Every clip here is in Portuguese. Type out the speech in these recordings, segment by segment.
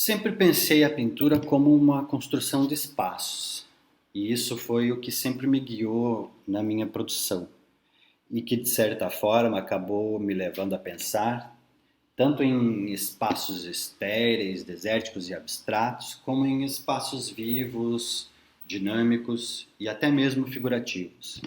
Sempre pensei a pintura como uma construção de espaços, e isso foi o que sempre me guiou na minha produção, e que de certa forma acabou me levando a pensar tanto em espaços estéreis, desérticos e abstratos, como em espaços vivos, dinâmicos e até mesmo figurativos.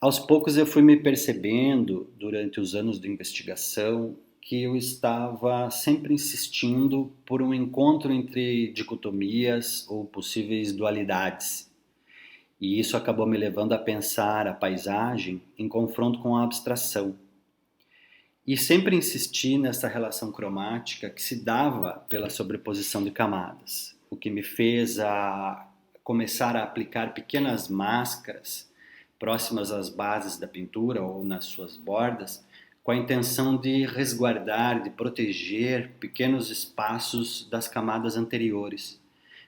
Aos poucos eu fui me percebendo, durante os anos de investigação, que eu estava sempre insistindo por um encontro entre dicotomias ou possíveis dualidades. E isso acabou me levando a pensar a paisagem em confronto com a abstração. E sempre insisti nessa relação cromática que se dava pela sobreposição de camadas, o que me fez a começar a aplicar pequenas máscaras próximas às bases da pintura ou nas suas bordas, com a intenção de resguardar, de proteger pequenos espaços das camadas anteriores,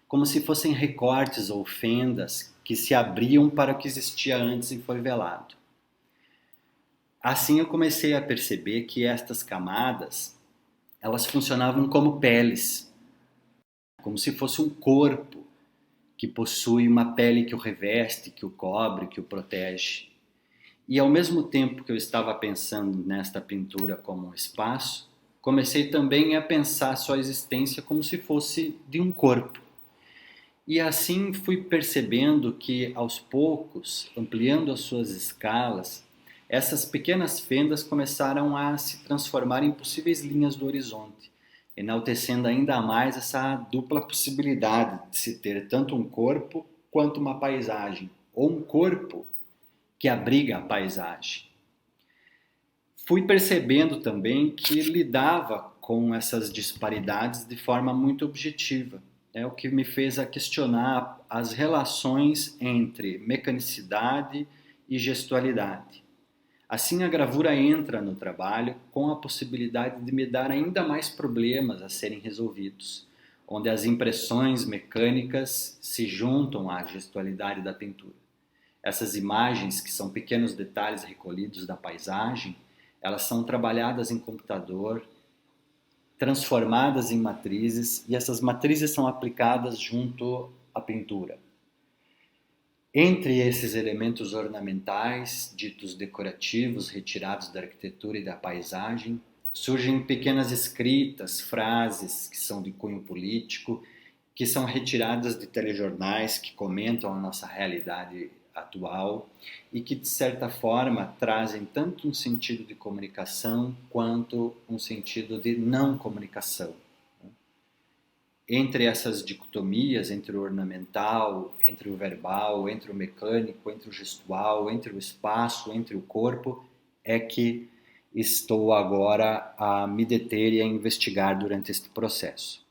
como se fossem recortes ou fendas que se abriam para o que existia antes e foi velado. Assim eu comecei a perceber que estas camadas, elas funcionavam como peles, como se fosse um corpo que possui uma pele que o reveste, que o cobre, que o protege. E ao mesmo tempo que eu estava pensando nesta pintura como um espaço, comecei também a pensar sua existência como se fosse de um corpo. E assim fui percebendo que, aos poucos, ampliando as suas escalas, essas pequenas fendas começaram a se transformar em possíveis linhas do horizonte, enaltecendo ainda mais essa dupla possibilidade de se ter tanto um corpo quanto uma paisagem, ou um corpo que abriga a paisagem. Fui percebendo também que lidava com essas disparidades de forma muito objetiva, o que me fez a questionar as relações entre mecanicidade e gestualidade. Assim, a gravura entra no trabalho com a possibilidade de me dar ainda mais problemas a serem resolvidos, onde as impressões mecânicas se juntam à gestualidade da pintura. Essas imagens, que são pequenos detalhes recolhidos da paisagem, elas são trabalhadas em computador, transformadas em matrizes, e essas matrizes são aplicadas junto à pintura. Entre esses elementos ornamentais, ditos decorativos, retirados da arquitetura e da paisagem, surgem pequenas escritas, frases que são de cunho político, que são retiradas de telejornais que comentam a nossa realidade atual e que, de certa forma, trazem tanto um sentido de comunicação quanto um sentido de não comunicação. Entre essas dicotomias, entre o ornamental, entre o verbal, entre o mecânico, entre o gestual, entre o espaço, entre o corpo, é que estou agora a me deter e a investigar durante este processo.